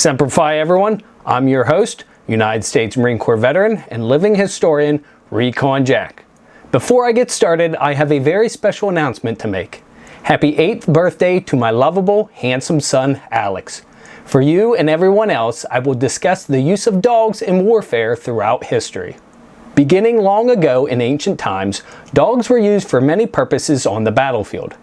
Semper Fi, everyone. I'm your host, United States Marine Corps veteran and living historian, Recon Jack. Before I get started, I have a very special announcement to make. Happy 8th birthday to my lovable, handsome son, Alex. For you and everyone else, I will discuss the use of dogs in warfare throughout history. Beginning long ago in ancient times, dogs were used for many purposes on the battlefield.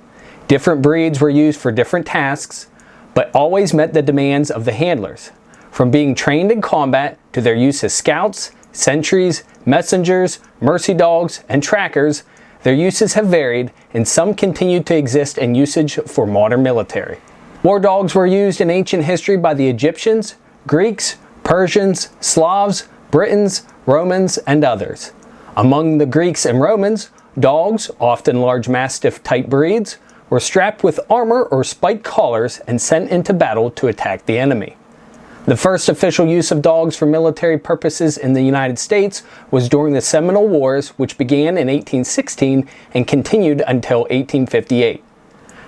Different breeds were used for different tasks, but always met the demands of the handlers. From being trained in combat to their use as scouts, sentries, messengers, mercy dogs, and trackers, their uses have varied, and some continue to exist in usage for modern military. War dogs were used in ancient history by the Egyptians, Greeks, Persians, Slavs, Britons, Romans, and others. Among the Greeks and Romans, dogs, often large Mastiff type breeds, were strapped with armor or spiked collars and sent into battle to attack the enemy. The first official use of dogs for military purposes in the United States was during the Seminole Wars, which began in 1816 and continued until 1858.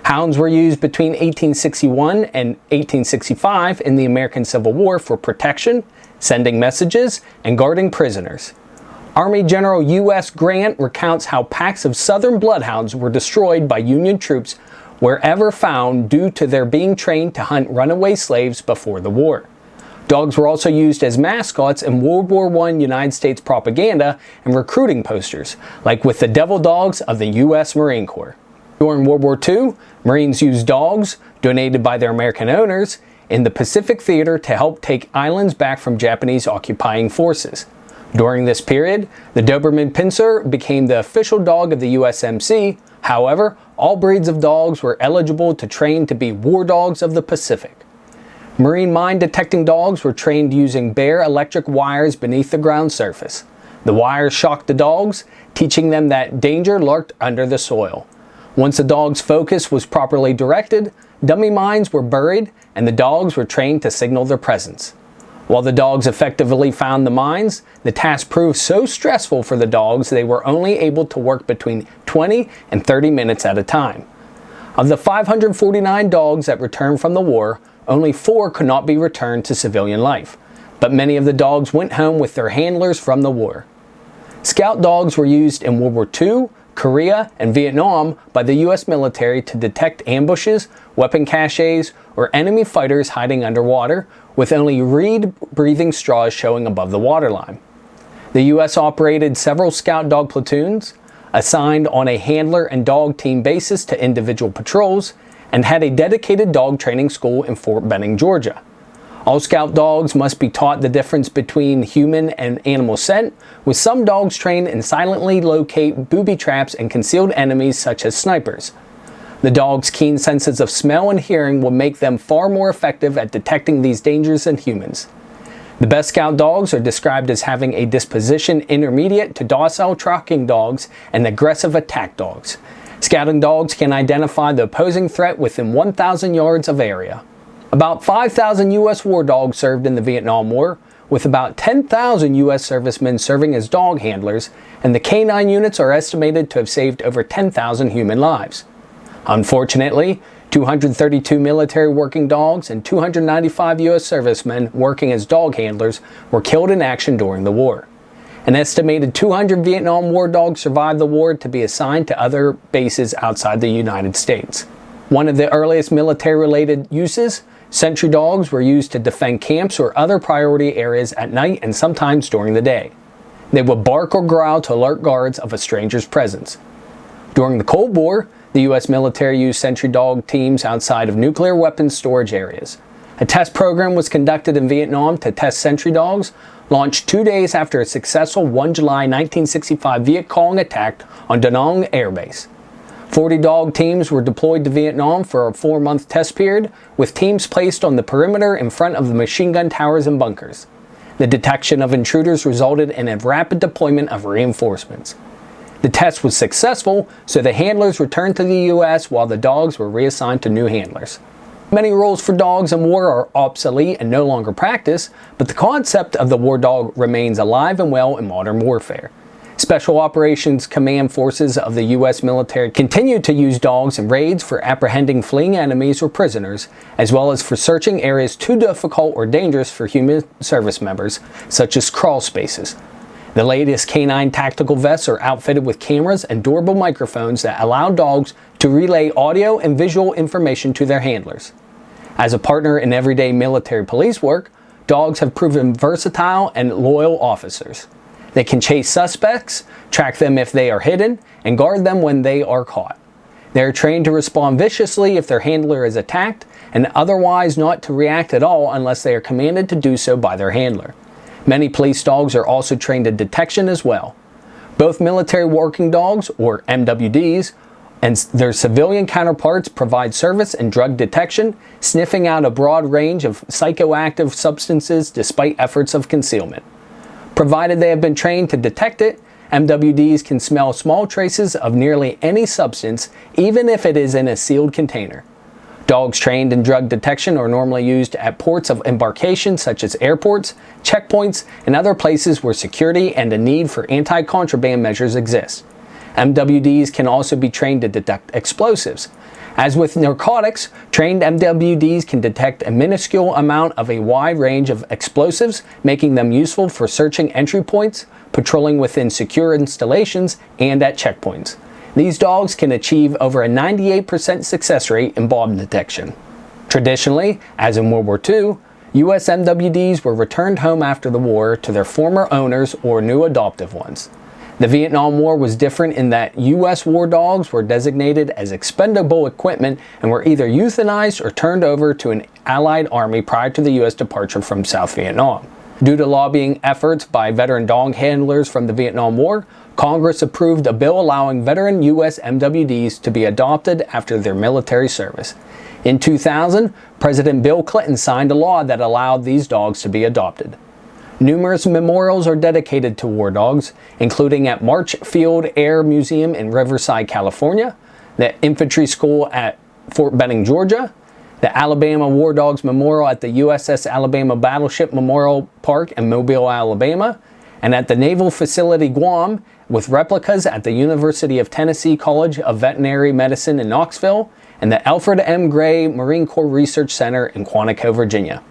Hounds were used between 1861 and 1865 in the American Civil War for protection, sending messages, and guarding prisoners. Army General U.S. Grant recounts how packs of Southern bloodhounds were destroyed by Union troops wherever found due to their being trained to hunt runaway slaves before the war. Dogs were also used as mascots in World War I United States propaganda and recruiting posters, like with the Devil Dogs of the U.S. Marine Corps. During World War II, Marines used dogs, donated by their American owners, in the Pacific Theater to help take islands back from Japanese occupying forces. During this period, the Doberman Pinscher became the official dog of the USMC. However, all breeds of dogs were eligible to train to be war dogs of the Pacific. Marine mine detecting dogs were trained using bare electric wires beneath the ground surface. The wires shocked the dogs, teaching them that danger lurked under the soil. Once the dog's focus was properly directed, dummy mines were buried and the dogs were trained to signal their presence. While the dogs effectively found the mines, the task proved so stressful for the dogs they were only able to work between 20 and 30 minutes at a time. Of the 549 dogs that returned from the war, only 4 could not be returned to civilian life, but many of the dogs went home with their handlers from the war. Scout dogs were used in World War II, Korea, and Vietnam by the U.S. military to detect ambushes, weapon caches, or enemy fighters hiding underwater, with only reed breathing straws showing above the waterline. The U.S. operated several scout dog platoons, assigned on a handler and dog team basis to individual patrols, and had a dedicated dog training school in Fort Benning, Georgia. All scout dogs must be taught the difference between human and animal scent, with some dogs trained in silently locate booby traps and concealed enemies such as snipers. The dog's keen senses of smell and hearing will make them far more effective at detecting these dangers than humans. The best scout dogs are described as having a disposition intermediate to docile tracking dogs and aggressive attack dogs. Scouting dogs can identify the opposing threat within 1,000 yards of area. About 5,000 U.S. war dogs served in the Vietnam War, with about 10,000 U.S. servicemen serving as dog handlers, and the canine units are estimated to have saved over 10,000 human lives. Unfortunately, 232 military working dogs and 295 U.S. servicemen working as dog handlers were killed in action during the war. An estimated 200 Vietnam War dogs survived the war to be assigned to other bases outside the United States. One of the earliest military-related uses, sentry dogs were used to defend camps or other priority areas at night and sometimes during the day. They would bark or growl to alert guards of a stranger's presence. During the Cold War, the U.S. military used sentry dog teams outside of nuclear weapons storage areas. A test program was conducted in Vietnam to test sentry dogs, launched 2 days after a successful 1 July 1965 Viet Cong attack on Da Nang Air Base. 40 dog teams were deployed to Vietnam for a 4-month test period, with teams placed on the perimeter in front of the machine gun towers and bunkers. The detection of intruders resulted in a rapid deployment of reinforcements. The test was successful, so the handlers returned to the U.S. while the dogs were reassigned to new handlers. Many rules for dogs in war are obsolete and no longer practiced, but the concept of the war dog remains alive and well in modern warfare. Special Operations Command forces of the U.S. military continue to use dogs in raids for apprehending fleeing enemies or prisoners, as well as for searching areas too difficult or dangerous for human service members, such as crawl spaces. The latest canine tactical vests are outfitted with cameras and durable microphones that allow dogs to relay audio and visual information to their handlers. As a partner in everyday military police work, dogs have proven versatile and loyal officers. They can chase suspects, track them if they are hidden, and guard them when they are caught. They are trained to respond viciously if their handler is attacked, and otherwise not to react at all unless they are commanded to do so by their handler. Many police dogs are also trained in detection as well. Both military working dogs, or MWDs, and their civilian counterparts provide service in drug detection, sniffing out a broad range of psychoactive substances despite efforts of concealment. Provided they have been trained to detect it, MWDs can smell small traces of nearly any substance, even if it is in a sealed container. Dogs trained in drug detection are normally used at ports of embarkation such as airports, checkpoints, and other places where security and a need for anti-contraband measures exist. MWDs can also be trained to detect explosives. As with narcotics, trained MWDs can detect a minuscule amount of a wide range of explosives, making them useful for searching entry points, patrolling within secure installations, and at checkpoints. These dogs can achieve over a 98% success rate in bomb detection. Traditionally, as in World War II, US MWDs were returned home after the war to their former owners or new adoptive ones. The Vietnam War was different in that U.S. war dogs were designated as expendable equipment and were either euthanized or turned over to an Allied army prior to the U.S. departure from South Vietnam. Due to lobbying efforts by veteran dog handlers from the Vietnam War, Congress approved a bill allowing veteran U.S. MWDs to be adopted after their military service. In 2000, President Bill Clinton signed a law that allowed these dogs to be adopted. Numerous memorials are dedicated to war dogs, including at March Field Air Museum in Riverside, California, the Infantry School at Fort Benning, Georgia, the Alabama War Dogs Memorial at the USS Alabama Battleship Memorial Park in Mobile, Alabama, and at the Naval Facility Guam, with replicas at the University of Tennessee College of Veterinary Medicine in Knoxville, and the Alfred M. Gray Marine Corps Research Center in Quantico, Virginia.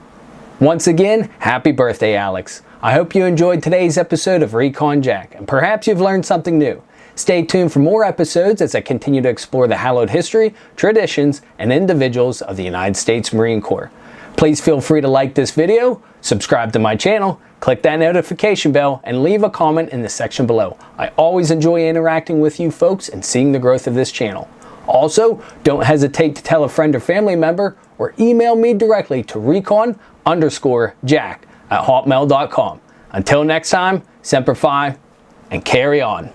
Once again, happy birthday, Alex. I hope you enjoyed today's episode of Recon Jack, and perhaps you've learned something new. Stay tuned for more episodes as I continue to explore the hallowed history, traditions, and individuals of the United States Marine Corps. Please feel free to like this video, subscribe to my channel, click that notification bell, and leave a comment in the section below. I always enjoy interacting with you folks and seeing the growth of this channel. Also, don't hesitate to tell a friend or family member or email me directly to recon_jack@hotmail.com. Until next time, Semper Fi, and carry on.